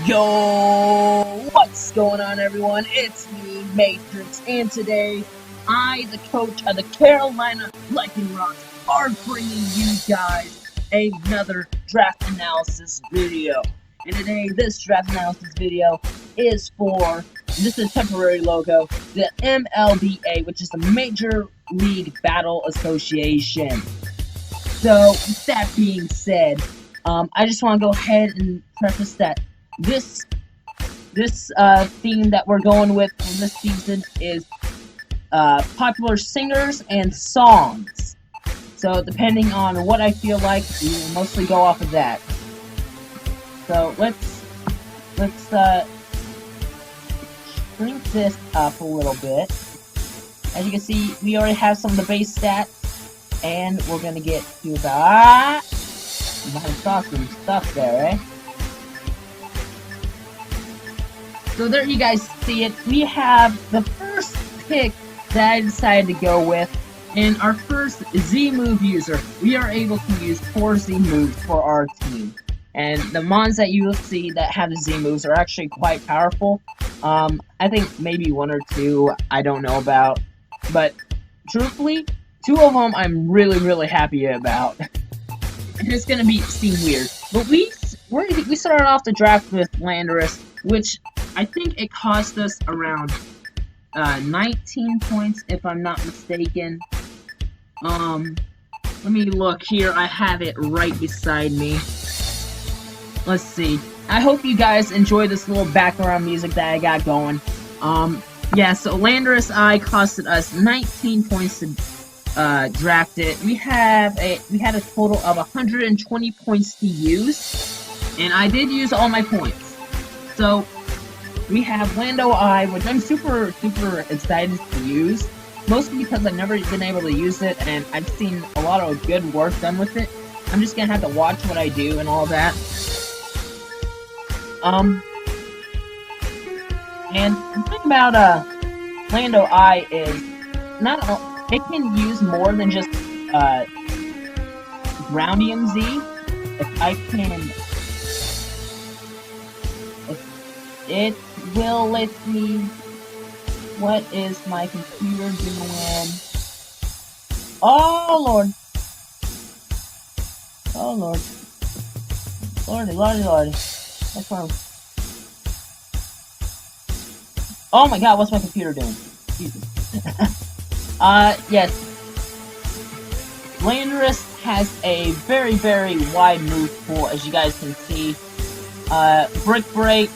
Yo, what's going on, everyone? It's me, Matrix, and today, I, the coach of the Carolina Lightning Rocks, are bringing you guys another draft analysis video. And today, this draft analysis video is for, this is a temporary logo, the MLBA, which is the Major League Battle Association. So, with that being said, I just want to go ahead and preface that this theme that we're going with for this season is popular singers and songs. So depending on what I feel like, we will mostly go off of that. So let's shrink this up a little bit. As you can see, we already have some of the base stats, and we're gonna get to about you might have saw some stuff there, eh? So there you guys see it. We have the first pick that I decided to go with. And our first Z-move user. We are able to use 4 Z-moves for our team. And the mons that you will see that have the Z-moves are actually quite powerful. I think maybe 1 or 2 I don't know about. But truthfully, 2 of them I'm really happy about. And it's gonna seem weird. But we started off the draft with Landorus, which I think it cost us around 19 points, if I'm not mistaken. Let me look here. I have it right beside me. Let's see. I hope you guys enjoy this little background music that I got going. Yeah, so Landorus I costed us 19 points to draft it. We had a total of 120 points to use, and I did use all my points. So we have Lando I, which I'm super excited to use, mostly because I've never been able to use it, and I've seen a lot of good work done with it. I'm just gonna have to watch what I do and all that. And the thing about Lando I is it can use more than just ground EMZ. It will let me. What is my computer doing? Oh Lord! Oh Lord! Lordy! What's wrong? Oh my God! What's my computer doing? Jesus. Yes. Landorus has a very wide move pool, as you guys can see. Brick Break.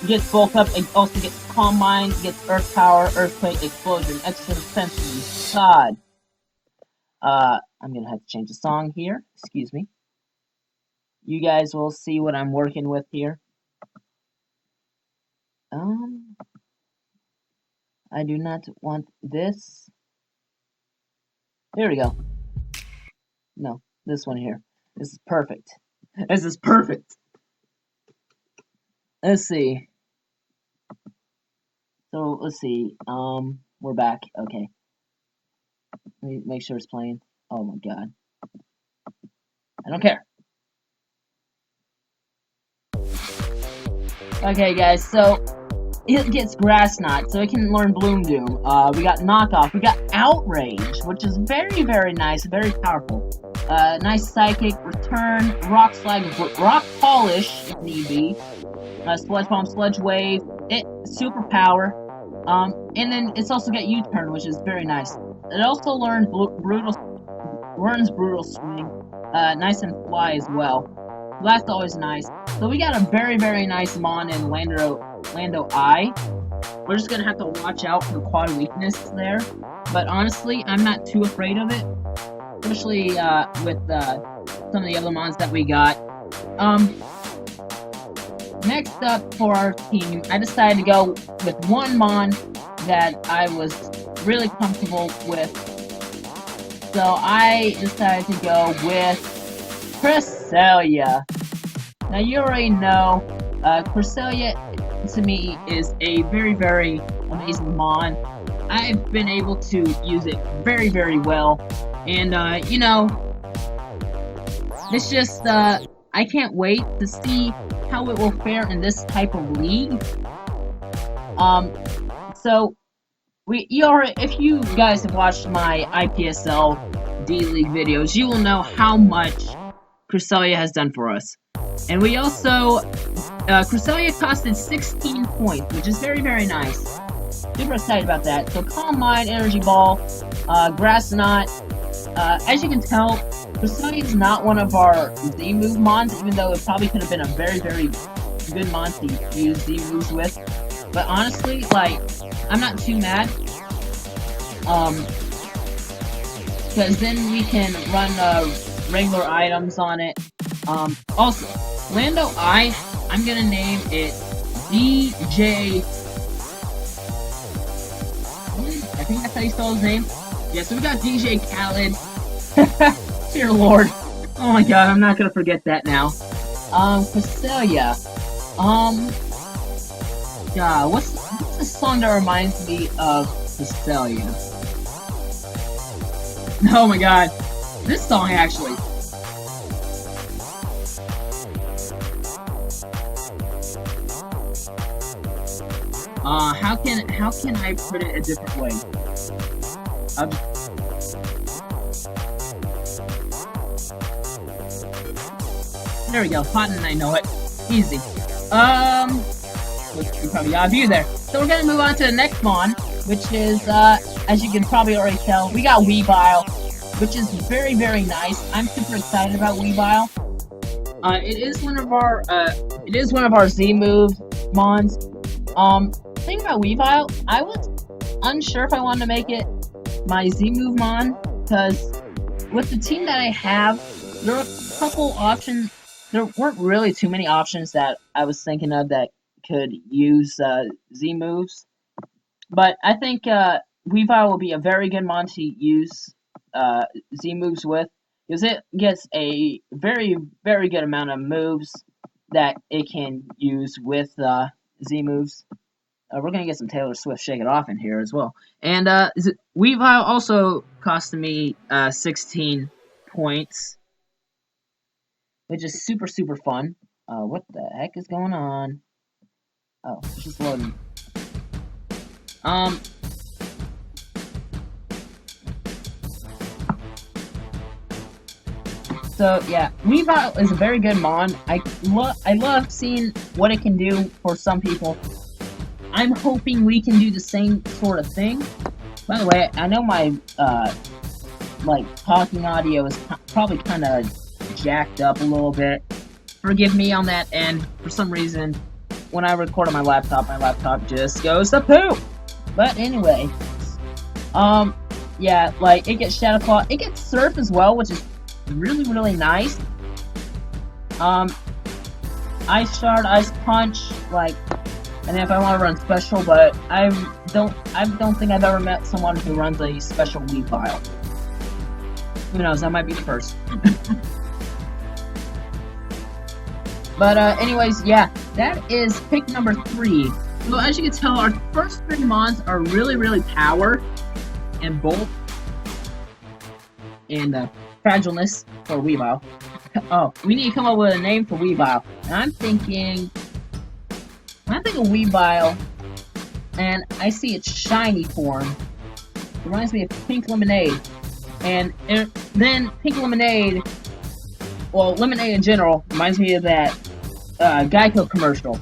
Gets bulk up, it also gets Calm Mind, gets Earth Power, Earthquake, Explosion, Extra Defense, God. I'm gonna have to change the song here, excuse me. You guys will see what I'm working with here. I do not want this. There we go. No, this one here. This is perfect. This is perfect. Let's see. So, let's see. We're back. Okay. Let me make sure it's playing. Oh my God. I don't care. Okay, guys, so it gets Grass Knot, so it can learn Bloom Doom. We got Knockoff. We got Outrage, which is very nice, very powerful. Nice Psychic, Return, Rock Slide, Rock Polish, if need be. Sludge Bomb, Sludge Wave, Superpower, and then it's also got U-Turn, which is very nice. It also learns Brutal Swing, nice and Fly as well. That's always nice. So we got a very nice mon in Lando I. We're just gonna have to watch out for the quad weakness there, but honestly, I'm not too afraid of it, especially with some of the other mons that we got. Next up for our team, I decided to go with one mon that I was really comfortable with. So I decided to go with Cresselia. Now you already know, Cresselia to me is a very amazing mon. I've been able to use it very well, and you know, it's just I can't wait to see how it will fare in this type of league. So if you guys have watched my IPSL D League videos, you will know how much Cresselia has done for us. And we also, Cresselia costed 16 points, which is very, very nice. Super excited about that. So Calm Mind, Energy Ball, Grass Knot. As you can tell, Cresselia is not one of our Z-move mons, even though it probably could have been a very, very good mon to use Z-moves with. But honestly, like, I'm not too mad. Because then we can run regular items on it. Also, Lando I'm gonna name it DJ. I think that's how you spell his name. Yeah, so we got DJ Khaled. Dear Lord. Oh my god, I'm not gonna forget that now. Cresselia. God, what's the song that reminds me of Cresselia? Oh my god. This song actually. How can I put it a different way? There we go, hot and I know it. Easy. You probably got a view there. So we're gonna move on to the next mon, which is, as you can probably already tell, we got Weavile, which is very, very nice. I'm super excited about Weavile. It is one of our Z-move mons. Thing about Weavile, I was unsure if I wanted to make it my Z-move mon, because with the team that I have, there were a couple options. There weren't really too many options that I was thinking of that could use Z-moves. But I think Weavile will be a very good mon to use Z-moves with, because it gets a very, very good amount of moves that it can use with Z-moves. We're going to get some Taylor Swift Shake It Off in here as well. And Weavile also costed me 16 points, which is super, super fun. What the heck is going on? Oh, it's just loading. So yeah, Weavile is a very good mon. I love seeing what it can do for some people. I'm hoping we can do the same sort of thing. By the way, I know my like talking audio is probably kind of jacked up a little bit. Forgive me on that end. For some reason, when I record on my laptop just goes to poop. But anyway, yeah, like it gets Shadow Claw, it gets Surf as well, which is really, really nice. Ice Shard, Ice Punch, like, and if I want to run special, but I don't think I've ever met someone who runs a special Weavile. Who knows? That might be the first. But anyways, yeah, that is pick number 3. So as you can tell, our first 3 mons are really, really power and bulk and fragileness for Weavile. Oh, we need to come up with a name for Weavile. And I'm thinking of Weavile, and I see its shiny form. It reminds me of Pink Lemonade. And then Pink Lemonade, well, Lemonade in general, reminds me of that Geico commercial.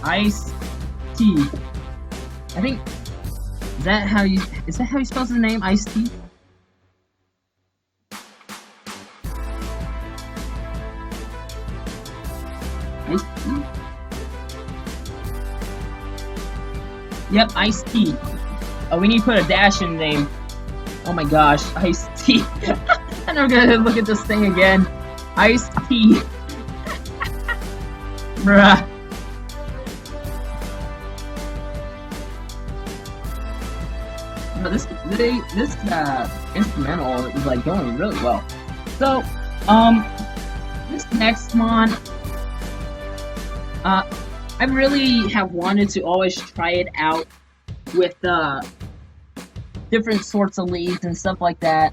Ice Tea. I think, is that how he spells his name? Ice Tea? Ice Tea? Yep, Ice Tea. Oh, we need to put a dash in the name. Oh my gosh, Ice Tea. I'm never gonna look at this thing again. Ice Tea. Bruh. But this instrumental is like going really well. So, this next mon, I really have wanted to always try it out with different sorts of leagues and stuff like that.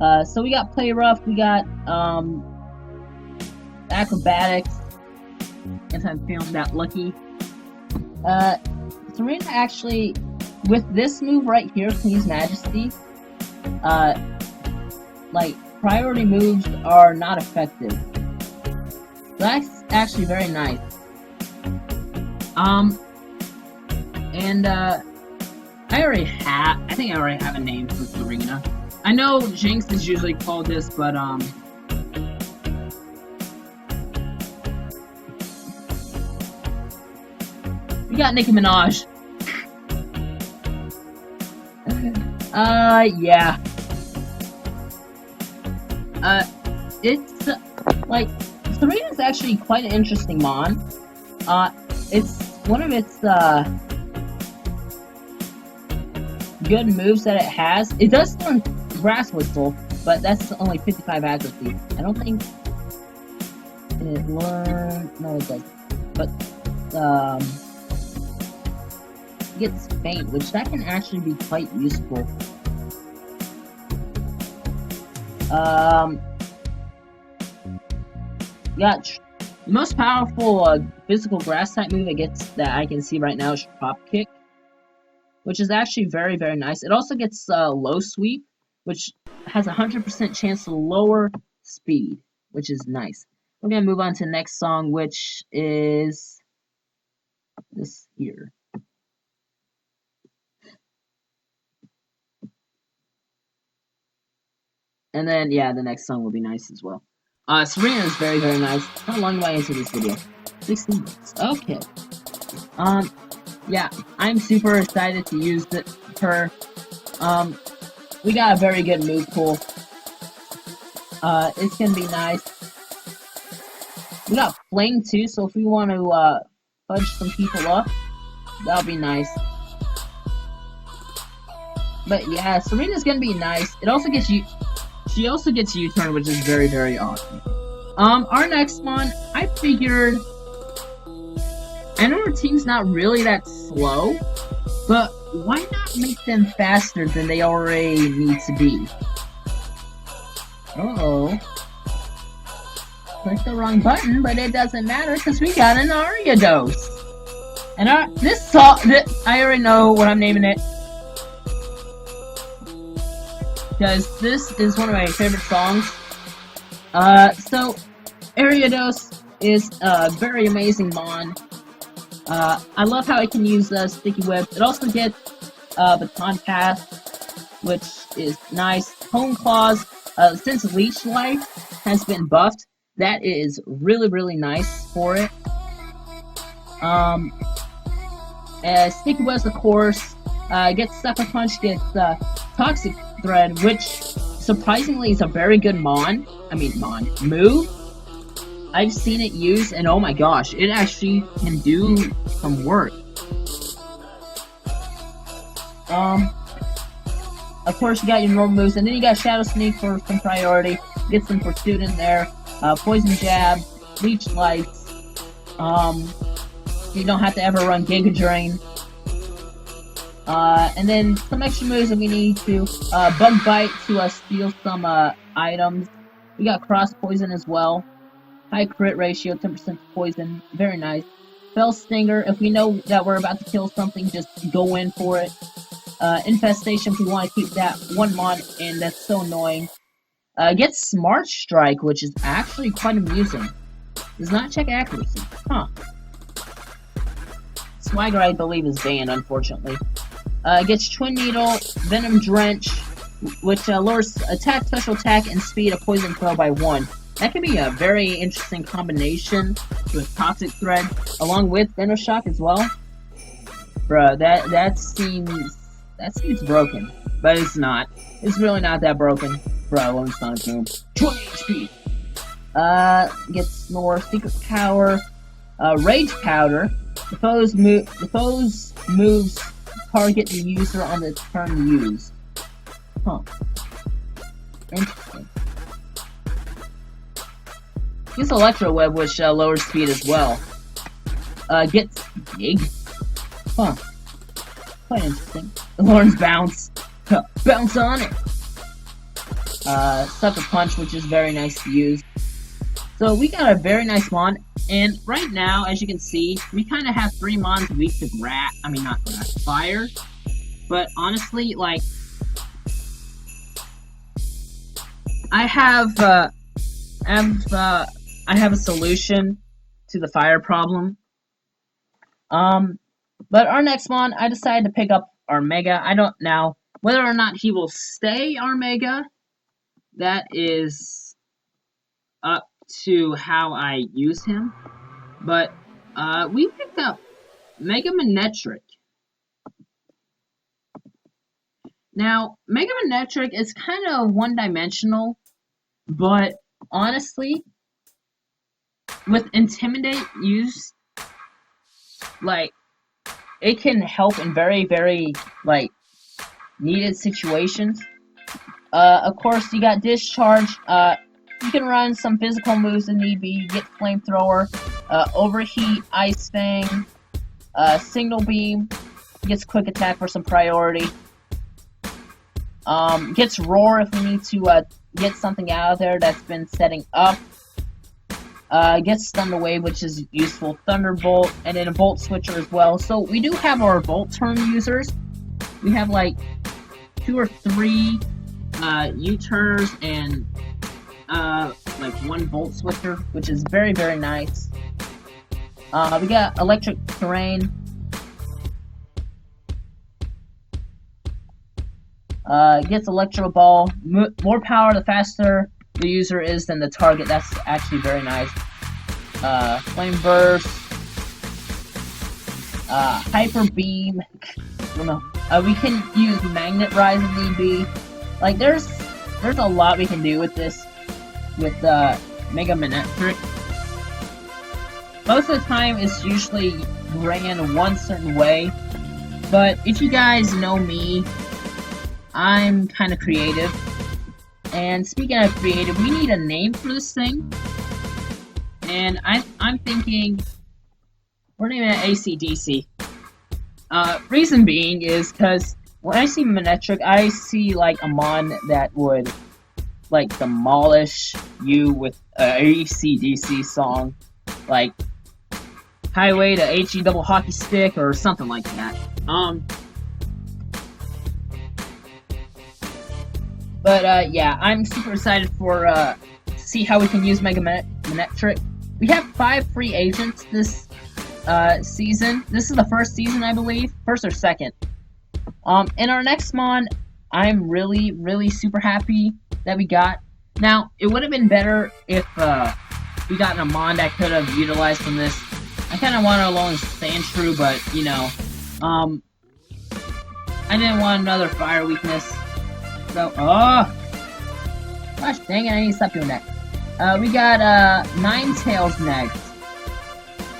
So we got Play Rough, we got Acrobatics, if I'm feeling that lucky. Serena actually, with this move right here, Queen's Majesty, like, priority moves are not effective. That's actually very nice. I think I already have a name for Serena. I know Jinx is usually called this, but, we got Nicki Minaj. Yeah. It's, like, Serena's actually quite an interesting mon. It's one of its, good moves that it has. It does learn Grass Whistle, but that's only 55 accuracy. I don't think it learns... No, it doesn't. But, it gets Faint, which that can actually be quite useful. Got the most powerful physical grass type move it gets that I can see right now is Drop Kick, which is actually very, very nice. It also gets Low Sweep, which has a 100% chance to lower speed, which is nice. We're gonna move on to the next song, which is this here. And then, yeah, the next song will be nice as well. Serena is very, very nice. How long am I into this video? 16 minutes. Okay. Yeah, I'm super excited to use her. We got a very good move pool. It's gonna be nice. We got Flame too, so if we want to, fudge some people up, that'll be nice. But yeah, Serena's gonna be nice. It also gets you... She also gets U-turn, which is very, very awesome. Our next one, I figured... I know our team's not really that slow, but why not make them faster than they already need to be? Uh-oh. Click the wrong button, but it doesn't matter, because we got an Ariados. And this song, I already know what I'm naming it. Because this is one of my favorite songs. So, Ariados is a very amazing mon. I love how it can use Sticky Web. It also gets Baton Pass, which is nice. Hone Claws, since Leech Life has been buffed, that is really, really nice for it. Sticky Webs, of course, gets Sucker Punch, gets Toxic Thread, which surprisingly is a very good move. I've seen it used, and oh my gosh, it actually can do some work. Of course, you got your normal moves, and then you got Shadow Sneak for some priority. Get some Pursuit in there. Poison Jab, Leech Lights. You don't have to ever run Giga Drain. And then some extra moves that we need to, Bug Bite to, steal some, items. We got Cross Poison as well. High crit ratio, 10% poison. Very nice. Fell Stinger, if we know that we're about to kill something, just go in for it. Infestation, if we want to keep that one mod in, that's so annoying. Get Smart Strike, which is actually quite amusing. Does not check accuracy. Huh. Swagger, I believe, is banned, unfortunately. Gets Twin Needle, Venom Drench, which lowers attack, special attack, and speed of Poison Throw by 1. That could be a very interesting combination with Toxic Thread, along with Venom Shock as well. Bruh, that seems broken. But it's not. It's really not that broken. Bruh, Lone Sonic Boom. 20 HP! Gets Snore, Secret Power, Rage Powder. The foe's moves target the user on the turn used. Huh. Interesting. Gets Electro Web, which lowers speed as well. Gets Gig. Huh. Quite interesting. Lawrence Bounce. Bounce on it! Sucker Punch, which is very nice to use. So we got a very nice mon, and right now, as you can see, we kind of have 3 mons weak to fire. But honestly, like, I have a solution to the fire problem. But our next mon, I decided to pick up our Mega. I don't know whether or not he will stay our Mega. That is up to how I use him. But we picked up Mega Manetric. Now, Mega Manetric is kind of one-dimensional, but honestly, with Intimidate use, like, it can help in very, very, like, needed situations. Of course, you got Discharge. You can run some physical moves if need be. Get Flamethrower, Overheat, Ice Fang, Signal Beam. Gets Quick Attack for some priority. Gets Roar if we need to get something out of there that's been setting up. Gets Thunder Wave, which is useful. Thunderbolt, and then a Volt Switcher as well. So we do have our Volt turn users. We have like 2 or 3 U-turners and like 1 Volt Switcher, which is very, very nice. We got Electric Terrain. Gets Electro Ball. More power the faster the user is than the target. That's actually very nice. Flame Burst. Hyper Beam. I don't know. We can use Magnet Rise if need be. Like, there's a lot we can do with this, with Mega Manetric. Most of the time, it's usually ran one certain way. But if you guys know me, I'm kind of creative. And speaking of creative, we need a name for this thing. And I'm thinking we're naming it AC/DC. Reason being is because when I see Manetric, I see like a mon that would like demolish you with a AC/DC song, like Highway to HE Double Hockey Stick or something like that. But yeah, I'm super excited for to see how we can use Mega Manetric. We have 5 free agents this season. This is the first season, I believe. First or second. In our next mon, I'm really, really super happy that we got. Now, it would have been better if we got a mon that could have utilized from this. I kind of wanted Alolan Sandshrew, but, you know, I didn't want another fire weakness. So, gosh dang it, I need to stop doing that. We got, Ninetales next.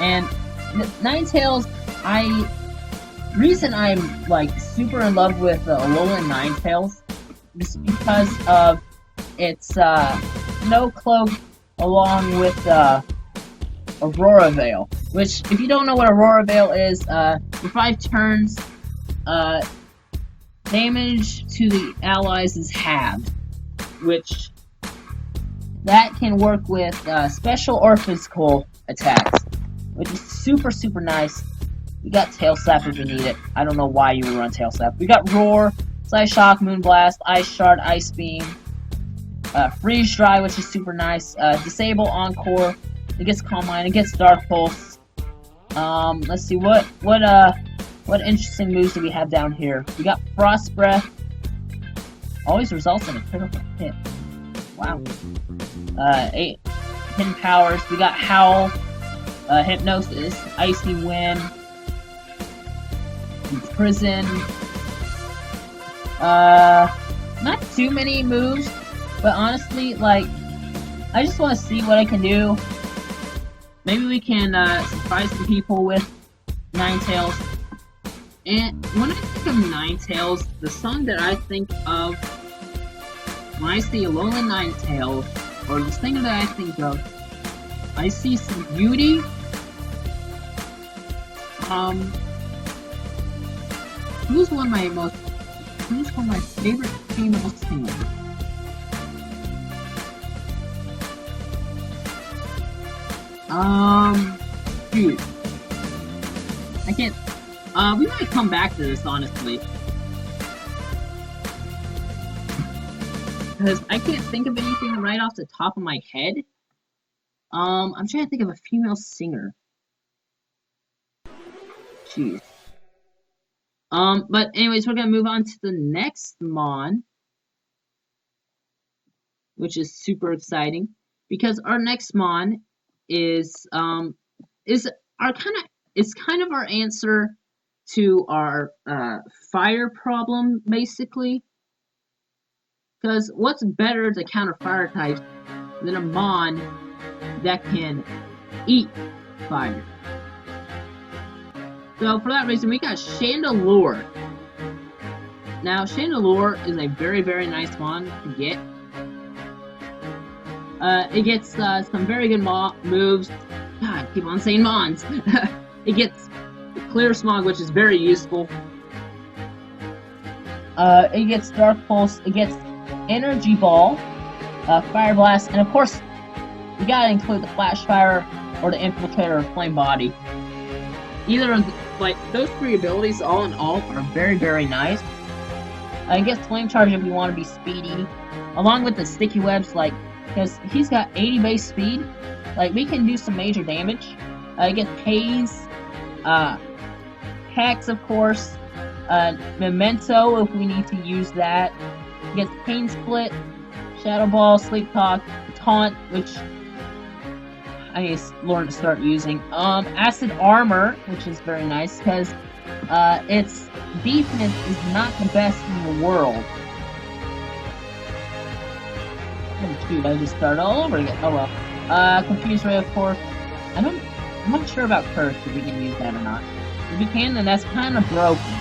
And Ninetales, reason I'm, like, super in love with Alolan Ninetales is because of its, Snow Cloak along with, Aurora Veil. Which, if you don't know what Aurora Veil is, for 5 turns, damage to the allies is halved. Which, that can work with, special or physical attacks. Which is super, super nice. We got Tail Slap if we need it. I don't know why you would run Tail Slap. We got Roar, Slice Shock, Moonblast, Ice Shard, Ice Beam, Freeze Dry, which is super nice. Disable Encore. It gets Calm Mind. It gets Dark Pulse. Let's see what interesting moves do we have down here? We got Frost Breath. Always results in a critical hit. Wow. 8 hidden powers. We got Howl. Hypnosis, Icy Wind, Prison. Not too many moves, but honestly, like, I just want to see what I can do. Maybe we can surprise some people with Ninetales. And when I think of Ninetales, the song that I think of when I see Alolan Ninetales, or the thing that I think of, I see some beauty. Who's one of my favorite female singers? Shoot. I can't, we might come back to this, honestly. Because I can't think of anything right off the top of my head. I'm trying to think of a female singer. Jeez. But anyways, we're gonna move on to the next mon, which is super exciting because our next mon is our it's kind of our answer to our fire problem, basically. Because what's better to counter fire types than a mon that can eat fire? So for that reason, we got Chandelure. Now, Chandelure is a very, very nice mon to get. It gets some very good moves. God, I keep on saying mons. It gets Clear Smog, which is very useful. It gets Dark Pulse. It gets Energy Ball, Fire Blast, and of course, you gotta include the Flash Fire or the Infiltrator or Flame Body. Either of those three abilities, all in all, are very, very nice. It gets Flame Charge if you want to be speedy, along with the Sticky Webs, because he's got 80 base speed. We can do some major damage. It gets Haze, Hex, of course, Memento if we need to use that. It gets Pain Split, Shadow Ball, Sleep Talk, Taunt, which I need to learn to start using. Acid Armor, which is very nice because its defense is not the best in the world. Oh shoot, I just started all over again. Oh well. Confuse Ray, of course. I'm not sure about Curse, if we can use that or not. If we can, then that's kind of broken.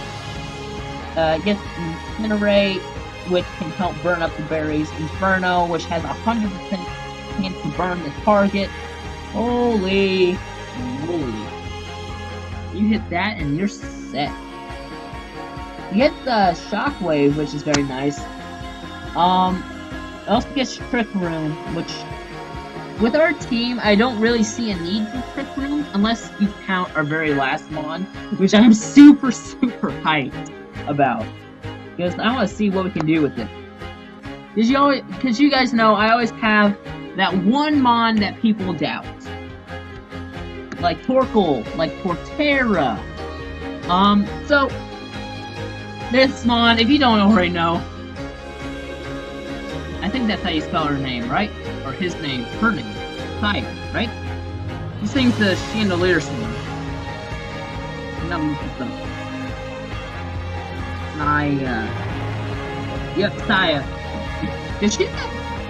It gets Incinerate, which can help burn up the berries. Inferno, which has 100% chance to burn the target. Holy moly. You hit that and you're set. You get the Shockwave, which is very nice. It also gets Trick Room, which, with our team, I don't really see a need for Trick Room, unless you count our very last mon, which I'm super, super hyped about. Because I want to see what we can do with it. Because you guys know, I always have that one mon that people doubt. Like Torkoal, like Portera. So, this mon, if you don't already know, I think that's how you spell her name, right? Or his name, her name, Saya, right? He sings the Chandelier song. Yep, Saya.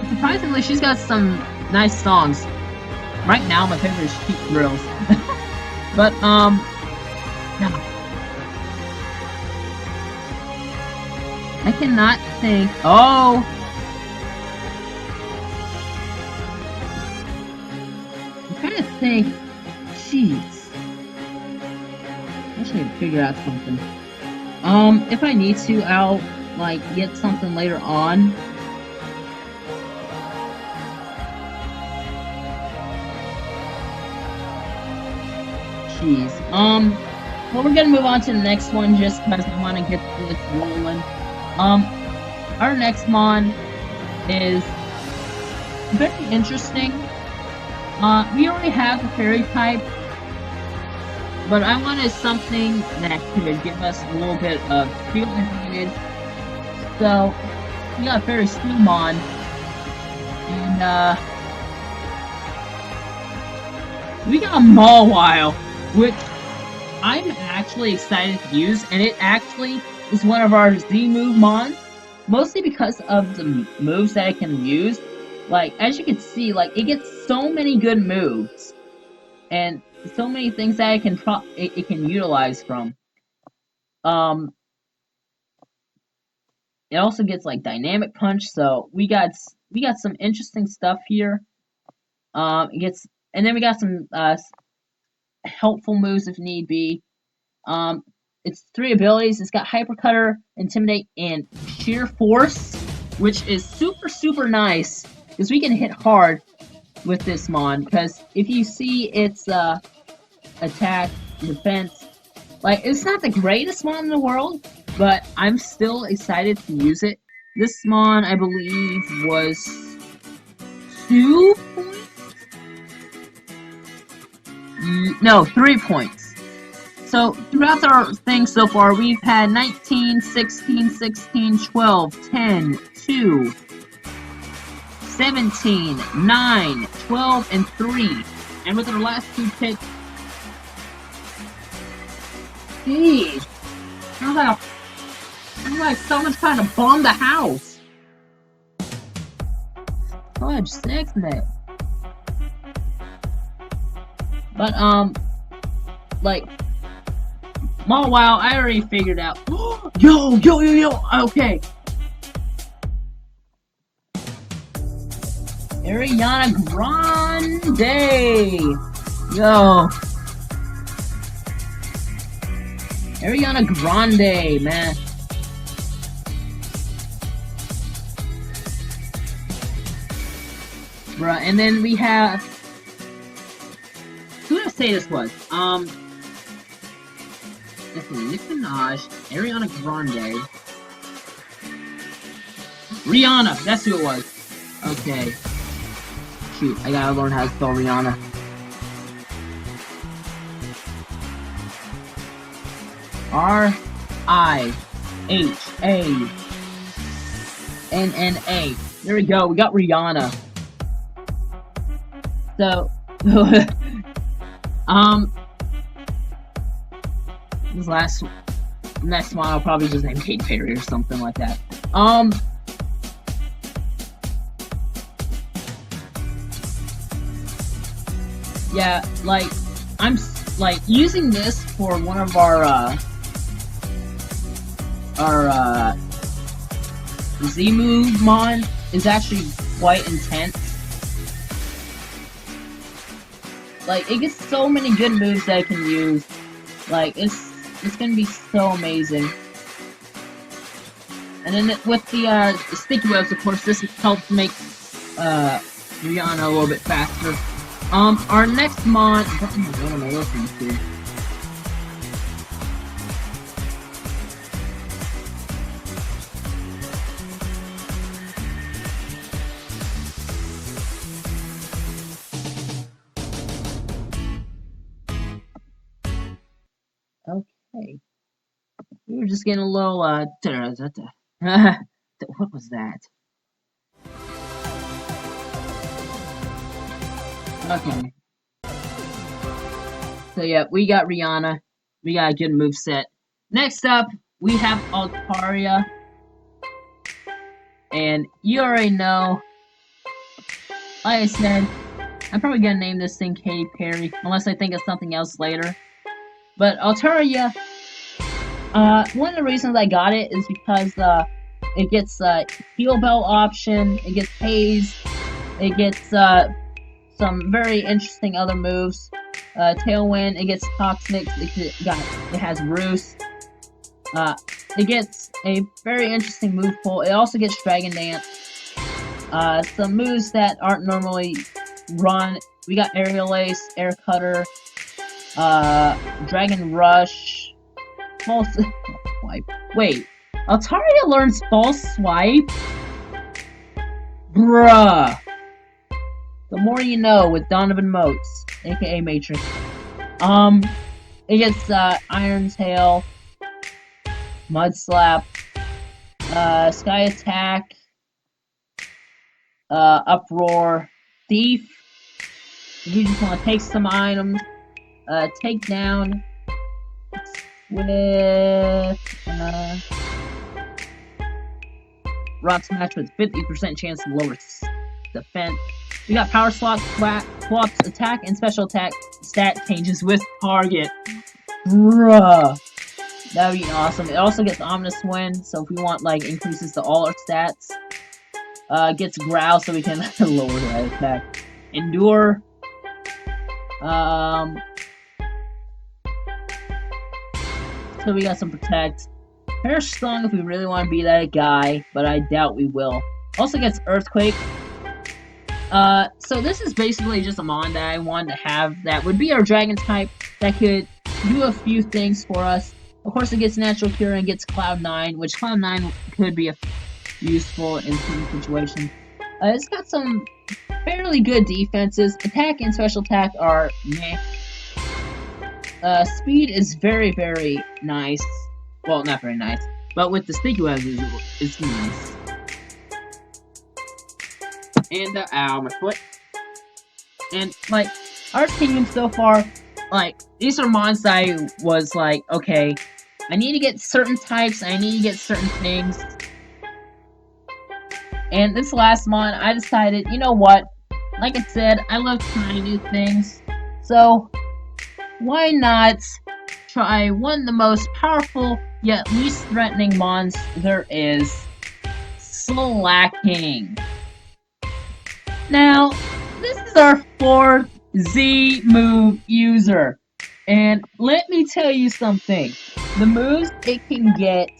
Surprisingly, she's got some nice songs. Right now, my favorite is Cheap Thrills. But, no. I cannot think. Oh! I'm trying to think. Jeez. I should figure out something. If I need to, I'll, get something later on. Jeez. Well, we're gonna move on to the next one just because I want to get this rolling. Our next mon is very interesting. We already have the fairy type, but I wanted something that could give us a little bit of field advantage. So, we got Fairy Steel Mon, and we got Mawile, which I'm actually excited to use, and it actually is one of our Z-move mons, mostly because of the moves that it can use. As you can see, it gets so many good moves, and so many things that it can utilize from. It also gets Dynamic Punch, so we got some interesting stuff here. And then we got some helpful moves if need be. It's 3 abilities. It's got Hyper Cutter, Intimidate, and Sheer Force, which is super, super nice because we can hit hard. with this mon, because if you see its attack, defense, like, it's not the greatest mon in the world, but I'm still excited to use it. This mon, I believe, was 2 points? No, 3 points. So, throughout our thing so far, we've had 19, 16, 16, 12, 10, 2, 17, 9, 12, and 3. And with our last 2 picks, jeez, sounds like someone's trying to bomb the house. Fudge 6, man. But, like, oh wow, I already figured out. Yo, okay. Ariana Grande! Yo. Ariana Grande, man. Bruh, and then we have... Who did I say this was? This is Nicki Minaj, Ariana Grande. Rihanna, that's who it was. Okay. Shoot, I gotta learn how to spell Rihanna. R-I-H-A-N-N-A. There we go, we got Rihanna. So, this next one I'll probably just name Katy Perry or something like that. Yeah, like, I'm, like, using this for one of our Z-Move mon is actually quite intense. Like, it gets so many good moves that I can use. Like, it's gonna be so amazing. And then with the sticky webs, of course, this helps make Rihanna a little bit faster. Our next mon... What am I listening to? Okay. We were just getting a little, what was that? Okay. So yeah, we got Rihanna. We got a good moveset. Next up, we have Altaria. And you already know. Like I said, I'm probably gonna name this thing Katy Perry, unless I think of something else later. But Altaria, one of the reasons I got it is because it gets heal bell option, it gets haze, it gets some very interesting other moves. Tailwind, it gets toxic, it has roost. It gets a very interesting move pool. It also gets Dragon Dance. Some moves that aren't normally run. We got Aerial Ace, Air Cutter, Dragon Rush, False Swipe. Wait, Altaria learns False Swipe? Bruh. The more you know with Donovan Motes, aka Matrix. It gets Iron Tail, Mud Slap, Sky Attack, Uproar, Thief. If you just want to take some items, take down with Rock Smash with 50% chance to lower defense. We got Power Slot, swaps attack and special attack stat changes with target. Bruh. That would be awesome. It also gets Ominous Wind, so if we want, like, increases to all our stats. Gets Growl, so we can lower that attack. Endure. So we got some Protect. Perish Song if we really want to be that guy, but I doubt we will. Also gets Earthquake. So this is basically just a mon that I wanted to have that would be our dragon type that could do a few things for us. Of course, it gets natural cure and gets Cloud 9, which Cloud 9 could be useful in some situations. It's got some fairly good defenses. Attack and special attack are meh. Speed is very, very nice. Well, not very nice, but with the sticky webs, it's nice. And, ow, my foot. And, like, our Kingdom so far, like, these are mons that I was like, okay, I need to get certain types, I need to get certain things. And this last mon, I decided, you know what? Like I said, I love trying new things. So, why not try one of the most powerful, yet least threatening mons there is, Slacking. Now, this is our 4th Z move user. And let me tell you something. The moves it can get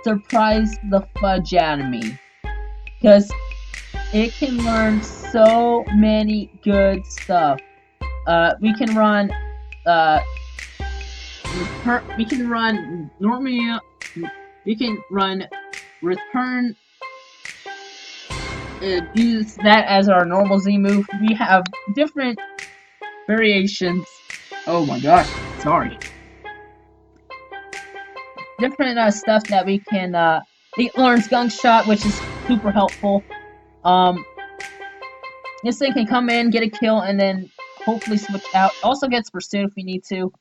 surprise the fudge out of me. Because it can learn so many good stuff. We can run, we can run normally, we can run return, use that as our normal Z move. We have different variations. Oh my gosh, sorry. Different stuff that we can, it learns Gunk Shot, which is super helpful. This thing can come in, get a kill, and then hopefully switch out. Also gets Pursuit if we need to.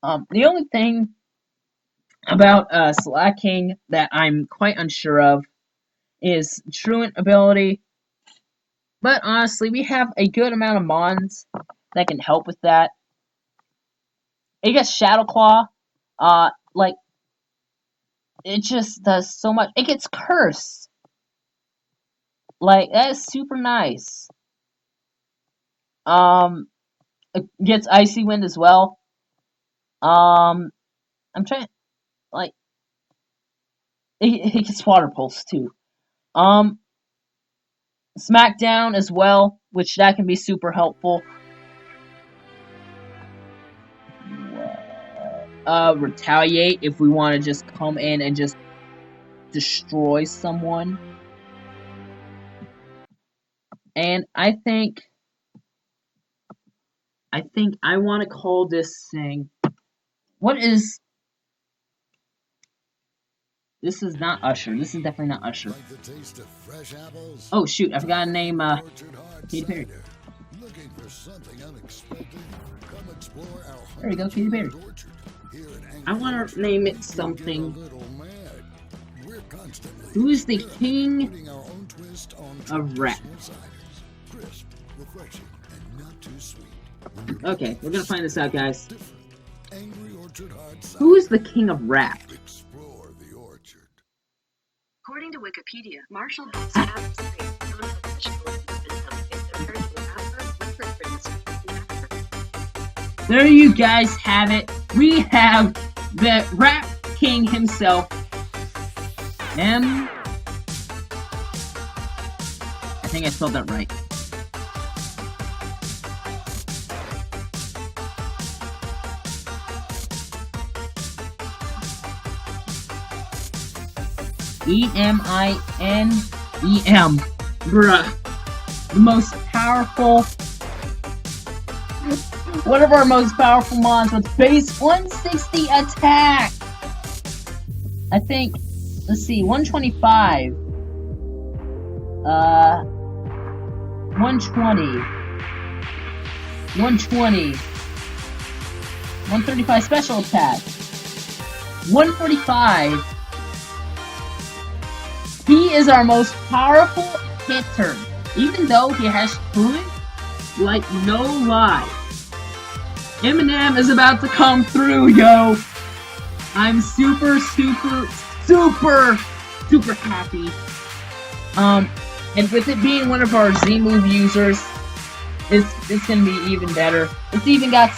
The only thing about Slacking that I'm quite unsure of is Truant ability. But honestly, we have a good amount of mons that can help with that. It gets Shadow Claw. Like, it just does so much. It gets Curse. Like, that is super nice. It gets Icy Wind as well. I'm trying, like, it gets Water Pulse too. Smackdown as well, which that can be super helpful. Retaliate if we want to just come in and just destroy someone. And I think I want to call this thing. What is? This is not Usher. This is definitely not Usher. Oh shoot! I forgot to name Katy Perry. There we go, Katy Perry. I want to name it something. Who is the king of rap? Okay, we're gonna find this out, guys. Who is the king of rap? According to Wikipedia, Marshall has There you guys have it. We have the rap king himself. I think I spelled that right. E-M-I-N-E-M. Bruh. The most powerful... One of our most powerful mons with base 160 attack! I think... Let's see, 125. 120. 120. 135 special attack. 145. He is our most powerful hitter. Even though he has fluid, like no lie. Eminem is about to come through, yo. I'm super happy. And with it being one of our Z move users, it's gonna be even better. It's even got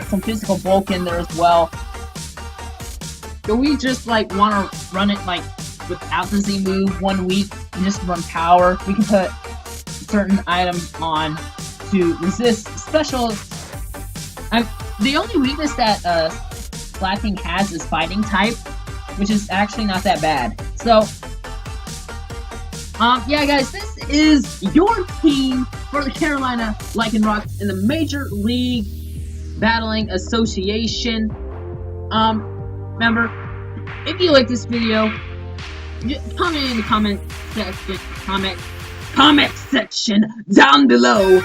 some physical bulk in there as well. So we just like want to run it like without the Z move 1 week and just run power. We can put certain items on to resist special. The only weakness that Slacking has is fighting type, which is actually not that bad. So, yeah, guys, this is your team for the Carolina Lycan Rocks in the Major League Battling Association. Remember, if you like this video, comment in the comment section down below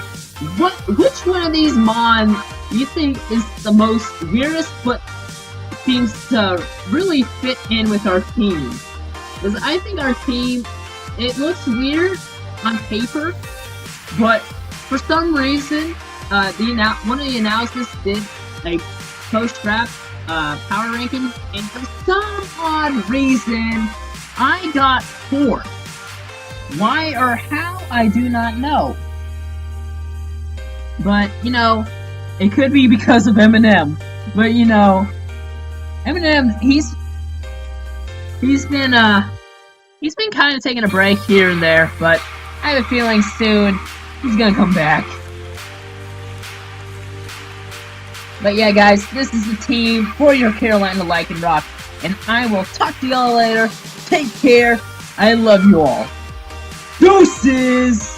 which one of these mons you think is the most weirdest but seems to really fit in with our team. Because I think our team, it looks weird on paper, but for some reason, one of the announcers did a post-draft power ranking, and for some odd reason, I got 4th. Why or how, I do not know. But, you know, it could be because of Eminem. But, you know, Eminem, he's been kind of taking a break here and there, but I have a feeling soon he's gonna come back. But yeah, guys, this is the team for your Carolina Lycan Rock, and I will talk to y'all later. Take care. I love you all. Deuces!